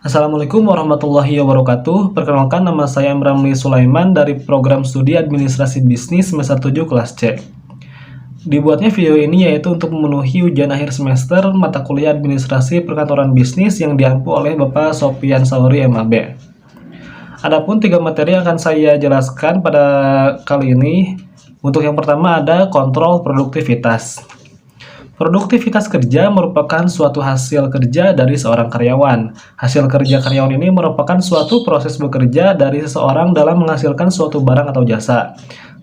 Assalamualaikum warahmatullahi wabarakatuh. Perkenalkan, nama saya Ramli Sulaiman dari program studi Administrasi Bisnis semester 7 kelas C. Dibuatnya video ini yaitu untuk memenuhi ujian akhir semester mata kuliah Administrasi Perkantoran Bisnis yang diampu oleh Bapak Sofian Sauri MAB. Adapun 3 materi yang akan saya jelaskan pada kali ini. Untuk yang pertama ada kontrol produktivitas. Produktivitas kerja merupakan suatu hasil kerja dari seorang karyawan. Hasil kerja karyawan ini merupakan suatu proses bekerja dari seseorang dalam menghasilkan suatu barang atau jasa.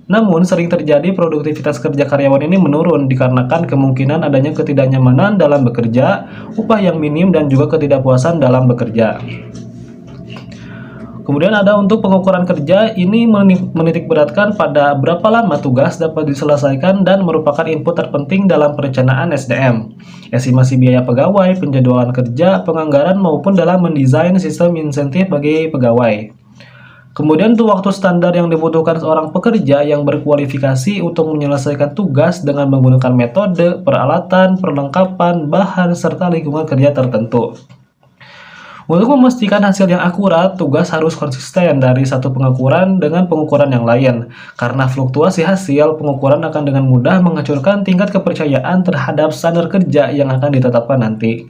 Namun, sering terjadi produktivitas kerja karyawan ini menurun dikarenakan kemungkinan adanya ketidaknyamanan dalam bekerja, upah yang minim, dan juga ketidakpuasan dalam bekerja. Kemudian ada untuk pengukuran kerja, ini menitik beratkan pada berapa lama tugas dapat diselesaikan dan merupakan input terpenting dalam perencanaan SDM, estimasi biaya pegawai, penjadwalan kerja, penganggaran, maupun dalam mendesain sistem insentif bagi pegawai. Kemudian untuk waktu standar yang dibutuhkan seorang pekerja yang berkualifikasi untuk menyelesaikan tugas dengan menggunakan metode, peralatan, perlengkapan, bahan, serta lingkungan kerja tertentu. Untuk memastikan hasil yang akurat, tugas harus konsisten dari satu pengukuran dengan pengukuran yang lain. Karena fluktuasi hasil, pengukuran akan dengan mudah menghancurkan tingkat kepercayaan terhadap standar kerja yang akan ditetapkan nanti.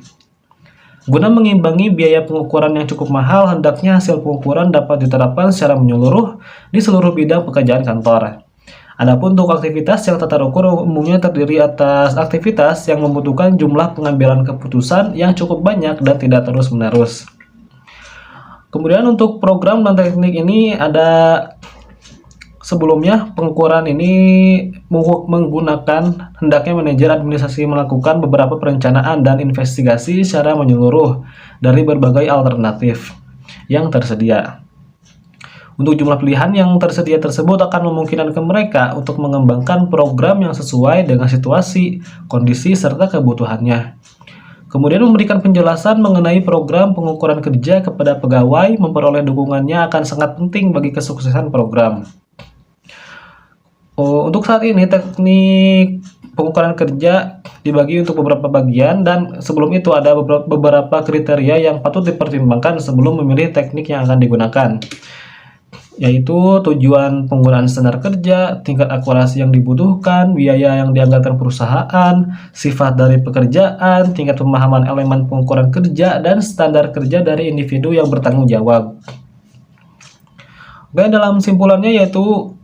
Guna mengimbangi biaya pengukuran yang cukup mahal, hendaknya hasil pengukuran dapat diterapkan secara menyeluruh di seluruh bidang pekerjaan kantor. Adapun untuk aktivitas yang tata ukur umumnya terdiri atas aktivitas yang membutuhkan jumlah pengambilan keputusan yang cukup banyak dan tidak terus-menerus. Kemudian untuk program dan teknik ini ada sebelumnya pengukuran ini menggunakan hendaknya manajer administrasi melakukan beberapa perencanaan dan investigasi secara menyeluruh dari berbagai alternatif yang tersedia. Untuk jumlah pilihan yang tersedia tersebut akan memungkinkan mereka untuk mengembangkan program yang sesuai dengan situasi, kondisi, serta kebutuhannya. Kemudian memberikan penjelasan mengenai program pengukuran kerja kepada pegawai, memperoleh dukungannya akan sangat penting bagi kesuksesan program. Untuk saat ini teknik pengukuran kerja dibagi untuk beberapa bagian dan sebelum itu ada beberapa kriteria yang patut dipertimbangkan sebelum memilih teknik yang akan digunakan, yaitu tujuan penggunaan standar kerja, tingkat akurasi yang dibutuhkan, biaya yang dianggarkan perusahaan, sifat dari pekerjaan, tingkat pemahaman elemen pengukuran kerja, dan standar kerja dari individu yang bertanggung jawab. Dan dalam simpulannya yaitu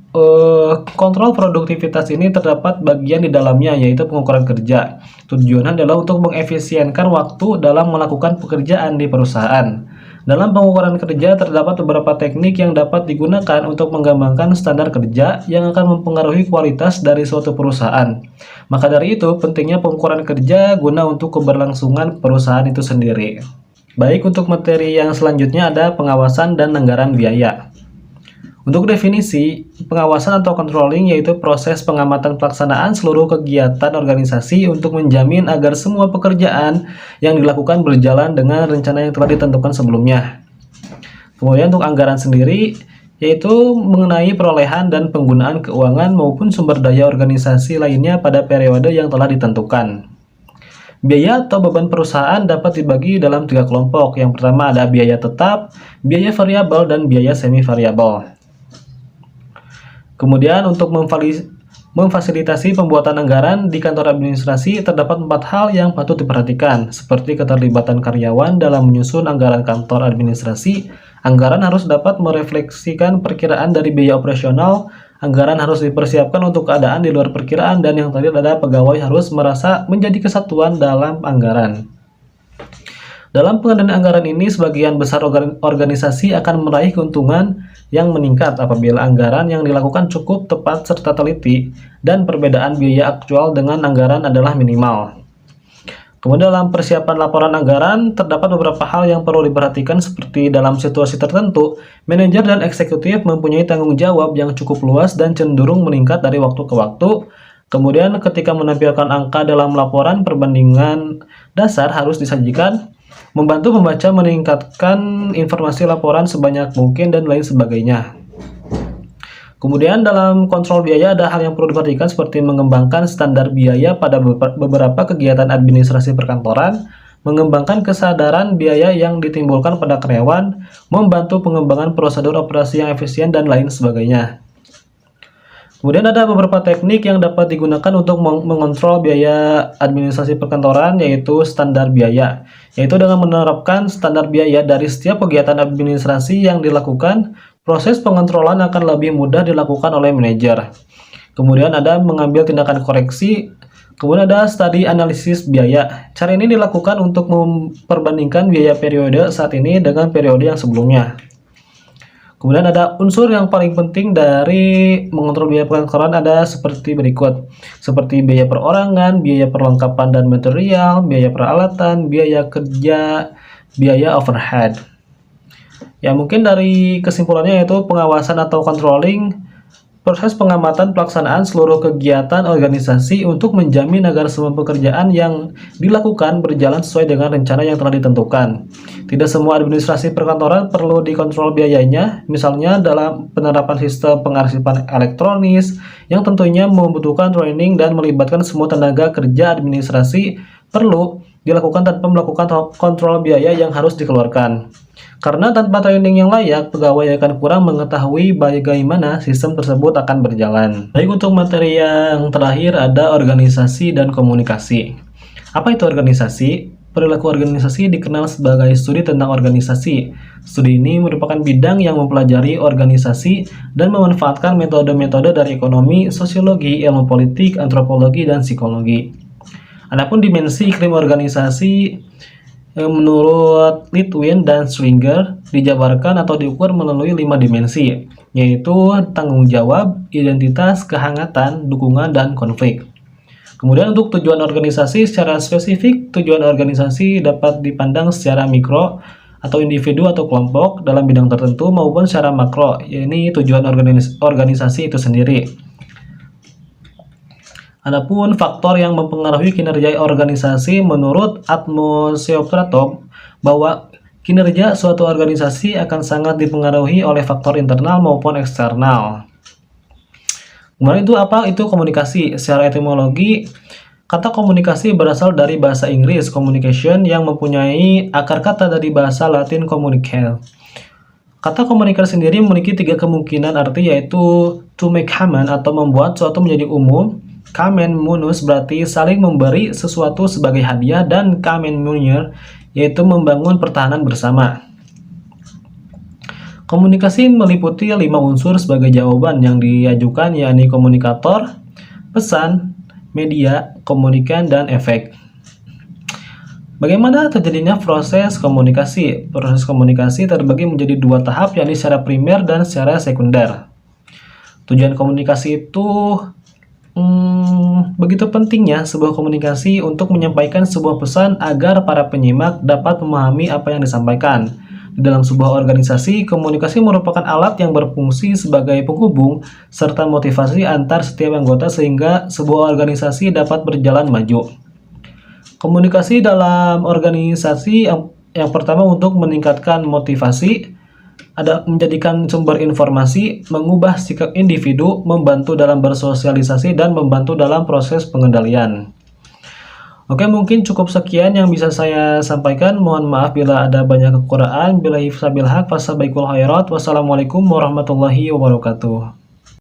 kontrol produktivitas ini terdapat bagian di dalamnya yaitu pengukuran kerja. Tujuannya adalah untuk mengefisienkan waktu dalam melakukan pekerjaan di perusahaan. Dalam pengukuran kerja terdapat beberapa teknik yang dapat digunakan untuk mengembangkan standar kerja yang akan mempengaruhi kualitas dari suatu perusahaan. Maka dari itu, pentingnya pengukuran kerja guna untuk keberlangsungan perusahaan itu sendiri. Baik, untuk materi yang selanjutnya ada pengawasan dan anggaran biaya. Untuk definisi, pengawasan atau controlling yaitu proses pengamatan pelaksanaan seluruh kegiatan organisasi untuk menjamin agar semua pekerjaan yang dilakukan berjalan dengan rencana yang telah ditentukan sebelumnya. Kemudian untuk anggaran sendiri, yaitu mengenai perolehan dan penggunaan keuangan maupun sumber daya organisasi lainnya pada periode yang telah ditentukan. Biaya atau beban perusahaan dapat dibagi dalam 3 kelompok. Yang pertama ada biaya tetap, biaya variabel, dan biaya semi variabel. Kemudian untuk memfasilitasi pembuatan anggaran di kantor administrasi terdapat 4 hal yang patut diperhatikan, seperti keterlibatan karyawan dalam menyusun anggaran kantor administrasi. Anggaran harus dapat merefleksikan perkiraan dari biaya operasional, anggaran harus dipersiapkan untuk keadaan di luar perkiraan, dan yang terakhir ada pegawai harus merasa menjadi kesatuan dalam anggaran. Dalam pengadaan anggaran ini, sebagian besar organisasi akan meraih keuntungan yang meningkat apabila anggaran yang dilakukan cukup tepat serta teliti dan perbedaan biaya aktual dengan anggaran adalah minimal. Kemudian dalam persiapan laporan anggaran, terdapat beberapa hal yang perlu diperhatikan seperti dalam situasi tertentu, manajer dan eksekutif mempunyai tanggung jawab yang cukup luas dan cenderung meningkat dari waktu ke waktu. Kemudian ketika menampilkan angka dalam laporan, perbandingan dasar harus disajikan, membantu pembaca meningkatkan informasi laporan sebanyak mungkin, dan lain sebagainya. Kemudian dalam kontrol biaya ada hal yang perlu diperhatikan seperti mengembangkan standar biaya pada beberapa kegiatan administrasi perkantoran, mengembangkan kesadaran biaya yang ditimbulkan pada karyawan, membantu pengembangan prosedur operasi yang efisien, dan lain sebagainya. Kemudian ada beberapa teknik yang dapat digunakan untuk mengontrol biaya administrasi perkantoran, yaitu standar biaya, yaitu dengan menerapkan standar biaya dari setiap kegiatan administrasi yang dilakukan, proses pengontrolan akan lebih mudah dilakukan oleh manajer. Kemudian ada mengambil tindakan koreksi, kemudian ada studi analisis biaya. Cara ini dilakukan untuk memperbandingkan biaya periode saat ini dengan periode yang sebelumnya. Kemudian ada unsur yang paling penting dari mengontrol biaya perkantoran ada seperti berikut. Seperti biaya perorangan, biaya perlengkapan dan material, biaya peralatan, biaya kerja, biaya overhead. Ya, mungkin dari kesimpulannya yaitu pengawasan atau controlling, proses pengamatan pelaksanaan seluruh kegiatan organisasi untuk menjamin agar semua pekerjaan yang dilakukan berjalan sesuai dengan rencana yang telah ditentukan. Tidak semua administrasi perkantoran perlu dikontrol biayanya, misalnya dalam penerapan sistem pengarsipan elektronis yang tentunya membutuhkan training dan melibatkan semua tenaga kerja administrasi perlu dilakukan tanpa melakukan kontrol biaya yang harus dikeluarkan. Karena tanpa training yang layak, pegawai akan kurang mengetahui bagaimana sistem tersebut akan berjalan. Baik, untuk materi yang terakhir ada organisasi dan komunikasi. Apa itu organisasi? Perilaku organisasi dikenal sebagai studi tentang organisasi. Studi ini merupakan bidang yang mempelajari organisasi dan memanfaatkan metode-metode dari ekonomi, sosiologi, ilmu politik, antropologi, dan psikologi. Adapun dimensi iklim organisasi menurut Litwin dan Swinger dijabarkan atau diukur melalui 5 dimensi, yaitu tanggung jawab, identitas, kehangatan, dukungan, dan konflik. Kemudian untuk tujuan organisasi secara spesifik, tujuan organisasi dapat dipandang secara mikro atau individu atau kelompok dalam bidang tertentu maupun secara makro, yaitu tujuan organisasi itu sendiri. Adapun faktor yang mempengaruhi kinerja organisasi menurut Atmosopratov bahwa kinerja suatu organisasi akan sangat dipengaruhi oleh faktor internal maupun eksternal. Kemudian itu apa? Itu komunikasi. Secara etimologi, kata komunikasi berasal dari bahasa Inggris communication yang mempunyai akar kata dari bahasa Latin communicare. Kata komunikasi sendiri memiliki 3 kemungkinan arti, yaitu to make common atau membuat suatu menjadi umum, kamen munus berarti saling memberi sesuatu sebagai hadiah, dan kamen munir yaitu membangun pertahanan bersama. Komunikasi meliputi 5 unsur sebagai jawaban yang diajukan, yakni komunikator, pesan, media, komunikan, dan efek. Bagaimana terjadinya proses komunikasi? Proses komunikasi terbagi menjadi 2 tahap, yakni secara primer dan secara sekunder. Tujuan komunikasi itu begitu pentingnya sebuah komunikasi untuk menyampaikan sebuah pesan agar para penyimak dapat memahami apa yang disampaikan. Di dalam sebuah organisasi, komunikasi merupakan alat yang berfungsi sebagai penghubung serta motivasi antar setiap anggota sehingga sebuah organisasi dapat berjalan maju. Komunikasi dalam organisasi yang pertama untuk meningkatkan motivasi, ada menjadikan sumber informasi, mengubah sikap individu, membantu dalam bersosialisasi, dan membantu dalam proses pengendalian. Oke, mungkin cukup sekian yang bisa saya sampaikan. Mohon maaf bila ada banyak kekurangan. Billahi sabil haq, fasabaikul khairat. Wassalamualaikum warahmatullahi wabarakatuh.